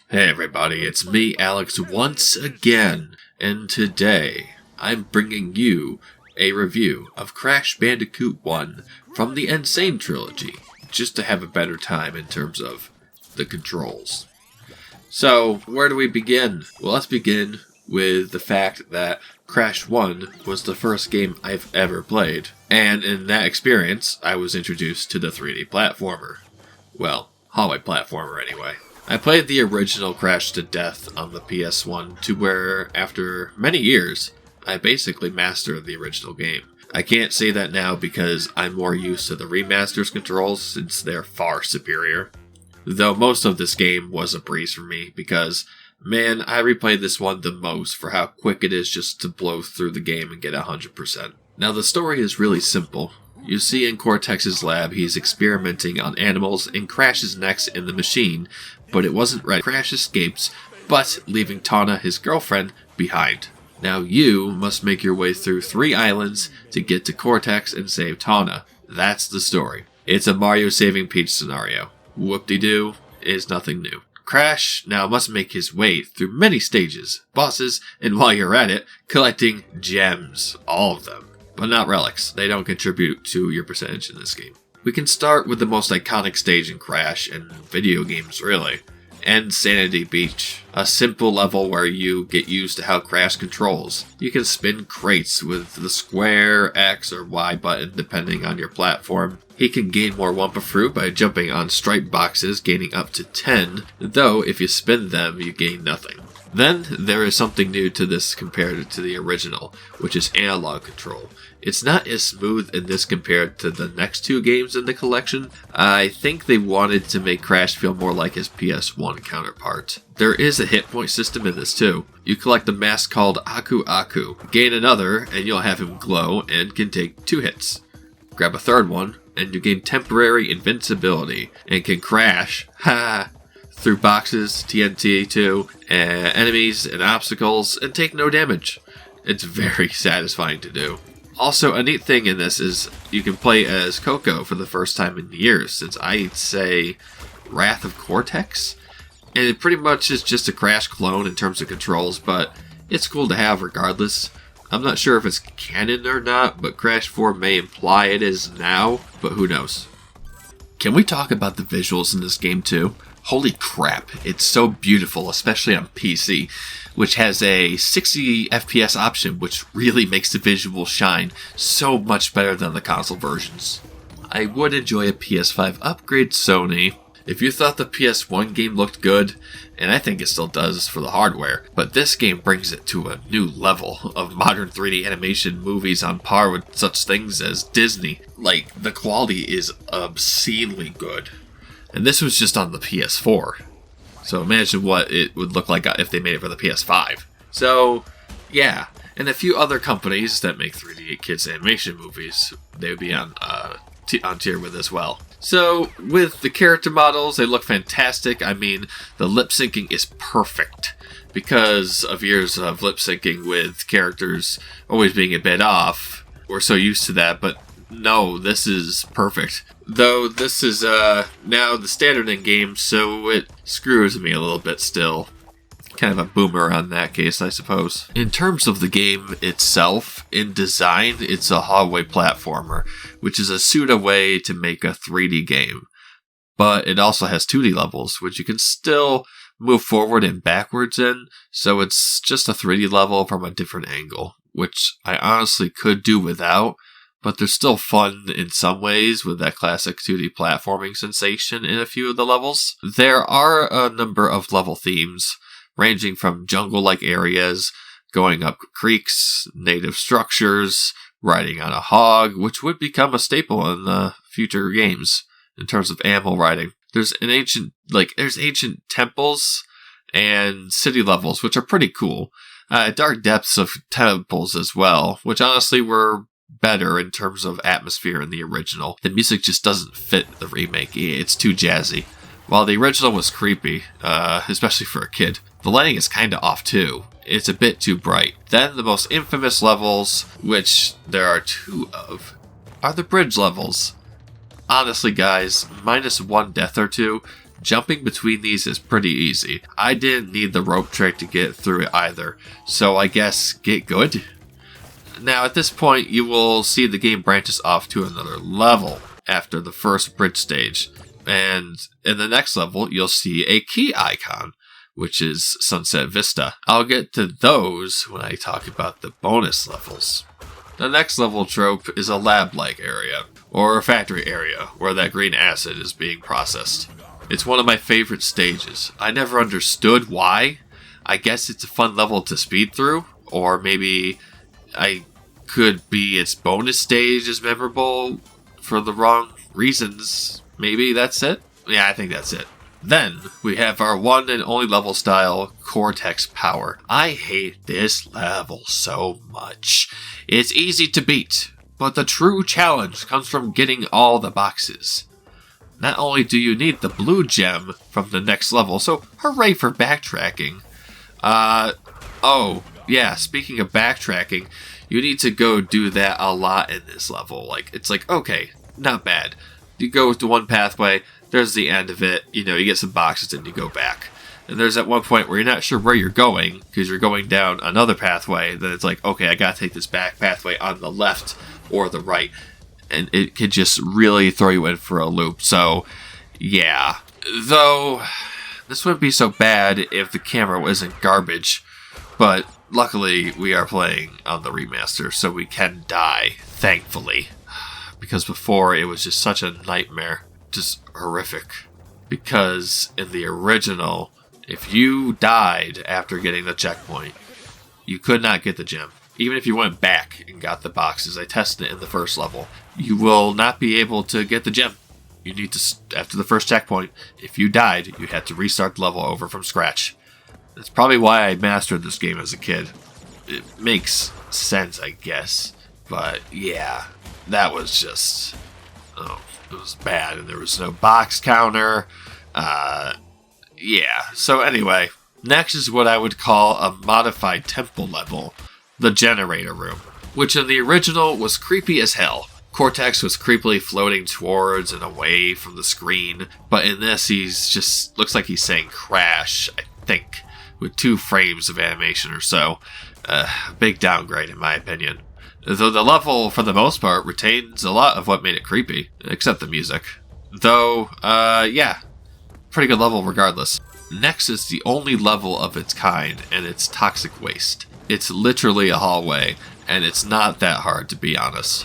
Hey everybody, it's me, Alex, once again, and today I'm bringing you a review of Crash Bandicoot 1 from the N-Sane Trilogy, just to have a better time in terms of the controls. So, where do we begin? Well, let's begin with the fact that Crash 1 was the first game I've ever played, and in that experience, I was introduced to the 3D platformer. Well, hallway platformer anyway. I played the original Crash to death on the PS1 to where, after many years, I basically mastered the original game. I can't say that now because I'm more used to the remaster's controls since they're far superior. Though most of this game was a breeze for me because, man, I replayed this one the most for how quick it is just to blow through the game and get 100%. Now the story is really simple. You see in Cortex's lab, he's experimenting on animals and crashes next in the machine, but it wasn't ready. Crash escapes, but leaving Tawna, his girlfriend, behind. Now you must make your way through 3 islands to get to Cortex and save Tawna. That's the story. It's a Mario saving Peach scenario. Whoop-de-doo is nothing new. Crash now must make his way through many stages, bosses, and while you're at it, collecting gems. All of them. But not relics. They don't contribute to your percentage in this game. We can start with the most iconic stage in Crash and video games, really. N-Sanity Beach. A simple level where you get used to how Crash controls. You can spin crates with the square, X, or Y button depending on your platform. He can gain more Wumpa Fruit by jumping on striped boxes, gaining up to 10, though if you spin them, you gain nothing. Then, there is something new to this compared to the original, which is analog control. It's not as smooth in this compared to the next 2 games in the collection. I think they wanted to make Crash feel more like his PS1 counterpart. There is a hit point system in this too. You collect a mask called Aku Aku. Gain another, and you'll have him glow and can take 2 hits. Grab a third one, and you gain temporary invincibility, and can crash, through boxes, TNT too, enemies and obstacles, and take no damage. It's very satisfying to do. Also, a neat thing in this is you can play as Coco for the first time in years, since I'd say Wrath of Cortex. And it pretty much is just a Crash clone in terms of controls, but it's cool to have regardless. I'm not sure if it's canon or not, but Crash 4 may imply it is now, but who knows. Can we talk about the visuals in this game too? Holy crap, it's so beautiful, especially on PC, which has a 60 FPS option, which really makes the visuals shine so much better than the console versions. I would enjoy a PS5 upgrade, Sony. If you thought the PS1 game looked good, and I think it still does for the hardware, but this game brings it to a new level of modern 3D animation movies on par with such things as Disney. Like, the quality is obscenely good. And this was just on the PS4. So imagine what it would look like if they made it for the PS5. So, yeah. And a few other companies that make 3D kids animation movies, they would be on tier with as well. So, with the character models, they look fantastic. I mean, the lip syncing is perfect. Because of years of lip syncing with characters always being a bit off. We're so used to that, but no, this is perfect. Though this is now the standard in games, so it screws me a little bit still. Kind of a boomer on that case, I suppose. In terms of the game itself, in design, it's a hallway platformer, which is a pseudo way to make a 3D game. But it also has 2D levels, which you can still move forward and backwards in, so it's just a 3D level from a different angle, which I honestly could do without. But they're still fun in some ways with that classic 2D platforming sensation in a few of the levels. There are a number of level themes, ranging from jungle-like areas, going up creeks, native structures, riding on a hog, which would become a staple in the future games in terms of animal riding. There's ancient temples and city levels, which are pretty cool. Dark depths of temples as well, which honestly were better in terms of atmosphere in the original. The music just doesn't fit the remake. It's too jazzy. While the original was creepy, especially for a kid, the lighting is kinda off too. It's a bit too bright. Then the most infamous levels, which there are 2 of, are the bridge levels. Honestly guys, minus 1 death or 2, Jumping between these is pretty easy. I didn't need the rope trick to get through it either, so I guess get good. Now at this point you will see the game branches off to another level after the first bridge stage, and in the next level you'll see a key icon, which is Sunset Vista. I'll get to those when I talk about the bonus levels. The next level trope is a lab-like area, or a factory area, where that green acid is being processed. It's one of my favorite stages. I never understood why. I guess it's a fun level to speed through, or maybe could be its bonus stage is memorable for the wrong reasons. Maybe that's it? Yeah, I think that's it. Then, we have our one and only level style, Cortex Power. I hate this level so much. It's easy to beat, but the true challenge comes from getting all the boxes. Not only do you need the blue gem from the next level, so hooray for backtracking. Oh, yeah, speaking of backtracking, you need to go do that a lot in this level. It's like, okay, not bad. You go to one pathway, there's the end of it, you get some boxes and you go back. And there's at one point where you're not sure where you're going, because you're going down another pathway, then it's like, okay, I gotta take this back pathway on the left or the right. And it could just really throw you in for a loop. So, yeah. Though, this wouldn't be so bad if the camera wasn't garbage. But, luckily, we are playing on the remaster, so we can die, thankfully. Because before, it was just such a nightmare. Just horrific. Because, in the original, if you died after getting the checkpoint, you could not get the gem. Even if you went back and got the boxes, I tested it in the first level, you will not be able to get the gem. You need to, after the first checkpoint, if you died, you had to restart the level over from scratch. That's probably why I mastered this game as a kid. It makes sense, I guess. But yeah, that was just, it was bad. And there was no box counter. Yeah, so anyway, next is what I would call a modified temple level. The generator room, which in the original was creepy as hell. Cortex was creepily floating towards and away from the screen, but in this he's just looks like he's saying crash, I think, with 2 frames of animation or so. Big downgrade in my opinion. Though the level, for the most part, retains a lot of what made it creepy, except the music. Though, yeah, pretty good level regardless. Next is the only level of its kind, and it's Toxic Waste. It's literally a hallway, and it's not that hard to be honest.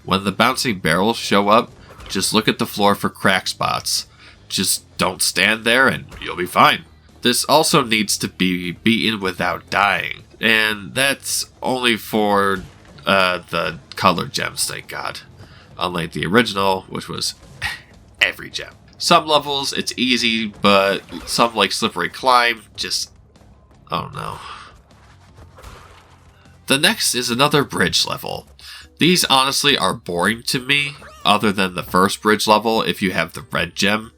When the bouncing barrels show up, just look at the floor for crack spots. Just don't stand there and you'll be fine. This also needs to be beaten without dying, and that's only for the color gems, thank God. Unlike the original, which was every gem. Some levels, it's easy, but some like Slippery Climb, just, oh no. The next is another bridge level. These honestly are boring to me, other than the first bridge level if you have the red gem.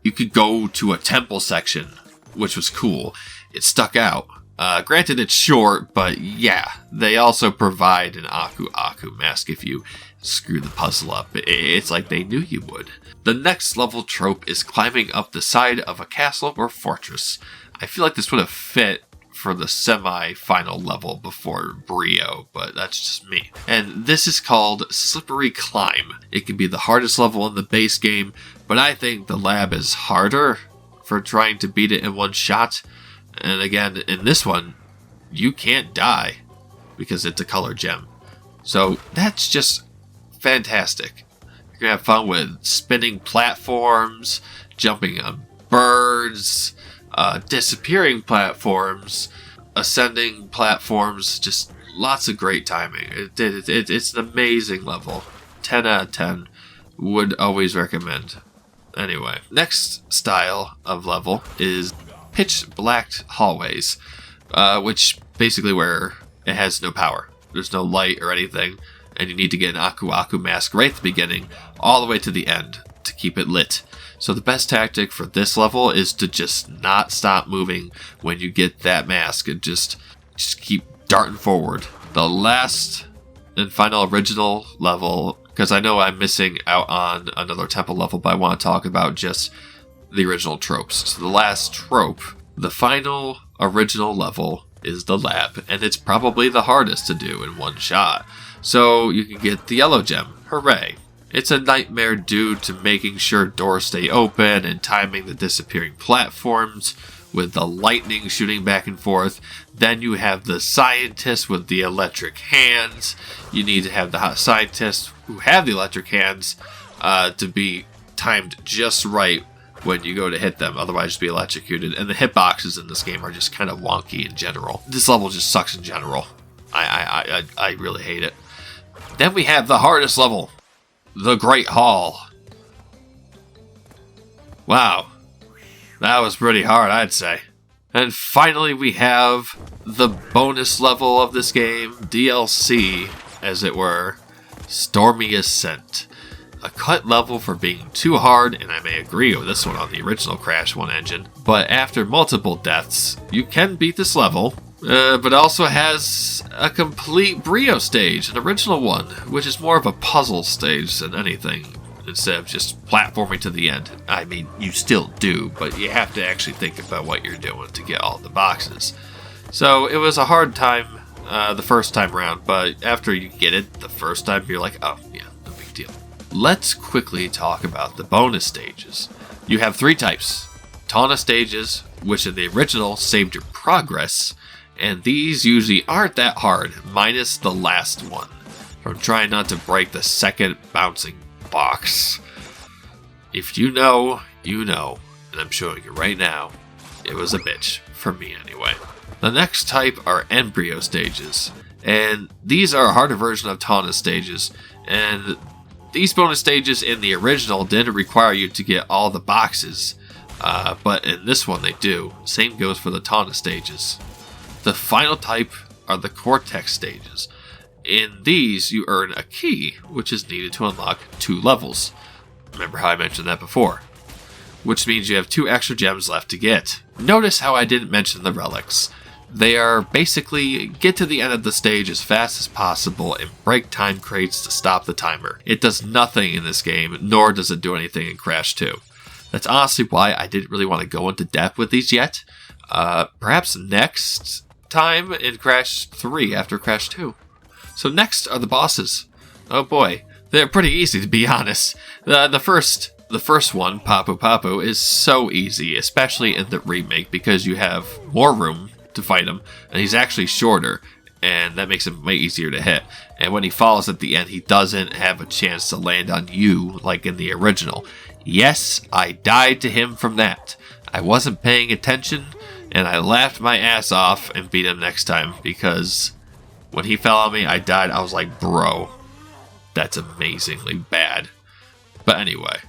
You could go to a temple section, which was cool. It stuck out. Granted it's short, but yeah, they also provide an Aku Aku mask if you screw the puzzle up. It's like they knew you would. The next level trope is climbing up the side of a castle or fortress. I feel like this would have fit for the semi-final level before Brio, but that's just me. And this is called Slippery Climb. It can be the hardest level in the base game, but I think the lab is harder for trying to beat it in one shot. And again, in this one, you can't die because it's a color gem. So that's just fantastic. You're gonna have fun with spinning platforms, jumping on birds, disappearing platforms, ascending platforms, just lots of great timing. It's an amazing level. 10 out of 10. Would always recommend. Anyway, next style of level is pitch black hallways, which basically where it has no power. There's no light or anything, and you need to get an Aku Aku mask right at the beginning, all the way to the end, to keep it lit. So the best tactic for this level is to just not stop moving when you get that mask and just keep darting forward. The last and final original level, because I know I'm missing out on another temple level, but I want to talk about just the original tropes. So the last trope, the final original level, is the lab, and it's probably the hardest to do in one shot. So you can get the yellow gem. Hooray. It's a nightmare due to making sure doors stay open and timing the disappearing platforms with the lightning shooting back and forth. Then you have the scientists with the electric hands. You need to have the scientists who have the electric hands to be timed just right when you go to hit them, otherwise just be electrocuted. And the hitboxes in this game are just kind of wonky in general. This level just sucks in general. I really hate it. Then we have the hardest level, the Great Hall. Wow, that was pretty hard, I'd say. And finally we have the bonus level of this game, DLC, as it were, Stormy Ascent. A cut level for being too hard, and I may agree with this one on the original Crash 1 engine, but after multiple deaths, you can beat this level, but it also has a complete Brio stage, an original one, which is more of a puzzle stage than anything, instead of just platforming to the end. I mean, you still do, but you have to actually think about what you're doing to get all the boxes. So it was a hard time the first time around, but after you get it the first time, you're like, oh yeah, no big deal. Let's quickly talk about the bonus stages. You have 3 types. Taunt stages, which in the original saved your progress, and these usually aren't that hard, minus the last one, from trying not to break the second bouncing box. If you know, you know, and I'm showing you right now, it was a bitch, for me anyway. The next type are embryo stages, and these are a harder version of taunt stages, and these bonus stages in the original didn't require you to get all the boxes, but in this one they do. Same goes for the taunt stages. The final type are the Cortex stages. In these, you earn a key, which is needed to unlock 2 levels. Remember how I mentioned that before? Which means you have 2 extra gems left to get. Notice how I didn't mention the relics. They are basically get to the end of the stage as fast as possible and break time crates to stop the timer. It does nothing in this game, nor does it do anything in Crash 2. That's honestly why I didn't really want to go into depth with these yet. Perhaps next time in Crash 3 after Crash 2. So next are the bosses. Oh boy, they're pretty easy to be honest. The first one, Papu Papu, is so easy, especially in the remake because you have more room to fight him, and he's actually shorter, and that makes him way easier to hit. And when he falls at the end, he doesn't have a chance to land on you like in the original. Yes, I died to him from that. I wasn't paying attention, and I laughed my ass off and beat him next time, because when he fell on me, I died. I was like, bro, that's amazingly bad. But anyway,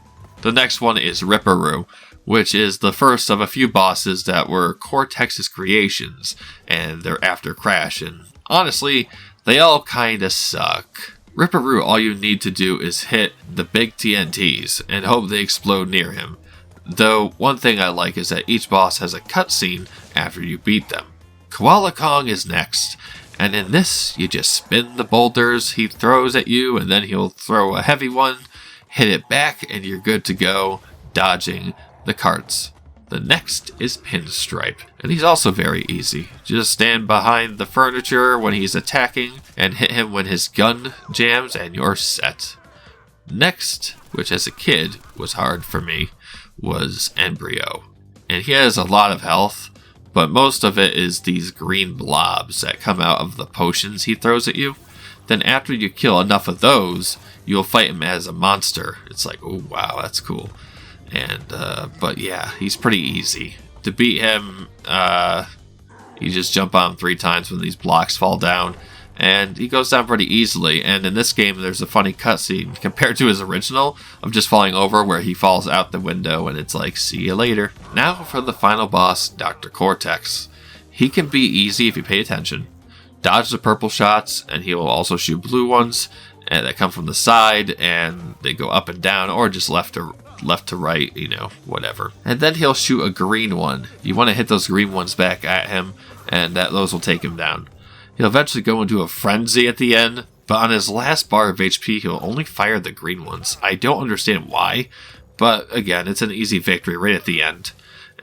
the next one is Ripperoo, which is the first of a few bosses that were Cortex's creations, and they're after Crash, and honestly, they all kinda suck. Ripperoo, all you need to do is hit the big TNTs and hope they explode near him. Though, one thing I like is that each boss has a cutscene after you beat them. Koala Kong is next, and in this, you just spin the boulders he throws at you, and then he'll throw a heavy one, hit it back, and you're good to go, dodging the carts. The next is Pinstripe, and he's also very easy. Just stand behind the furniture when he's attacking, and hit him when his gun jams, and you're set. Next, which as a kid was hard for me, was Embryo. And he has a lot of health, but most of it is these green blobs that come out of the potions he throws at you. Then after you kill enough of those, you'll fight him as a monster. It's like, oh wow, that's cool. And, but yeah, he's pretty easy. To beat him, you just jump on him 3 times when these blocks fall down, and he goes down pretty easily. And in this game, there's a funny cutscene compared to his original of just falling over where he falls out the window, and it's like, see you later. Now for the final boss, Dr. Cortex. He can be easy if you pay attention. Dodge the purple shots, and he will also shoot blue ones that come from the side, and they go up and down, or just left to right, you know, whatever. And then he'll shoot a green one. You want to hit those green ones back at him, and those will take him down. He'll eventually go into a frenzy at the end, but on his last bar of HP, he'll only fire the green ones. I don't understand why, But again, it's an easy victory right at the end.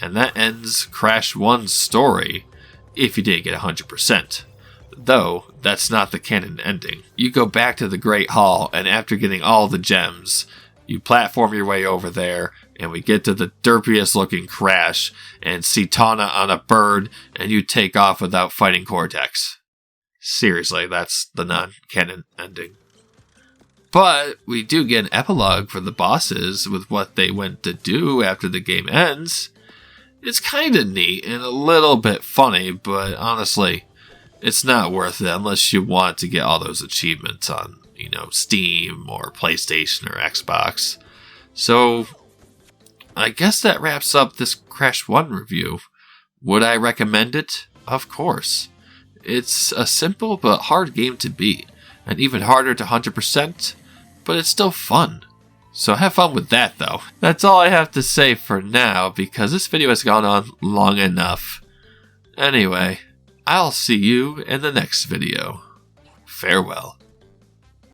And that ends Crash 1's story, if you didn't get 100%. Though, that's not the canon ending. You go back to the Great Hall, and after getting all the gems, you platform your way over there, and we get to the derpiest looking Crash, and see Tawna on a bird, and you take off without fighting Cortex. Seriously, that's the non-canon ending. But we do get an epilogue for the bosses with what they went to do after the game ends. It's kinda neat and a little bit funny, but honestly, it's not worth it unless you want to get all those achievements on, Steam or PlayStation or Xbox. So, I guess that wraps up this Crash 1 review. Would I recommend it? Of course. It's a simple but hard game to beat, and even harder to 100%, but it's still fun. So have fun with that, though. That's all I have to say for now, because this video has gone on long enough. Anyway, I'll see you in the next video. Farewell.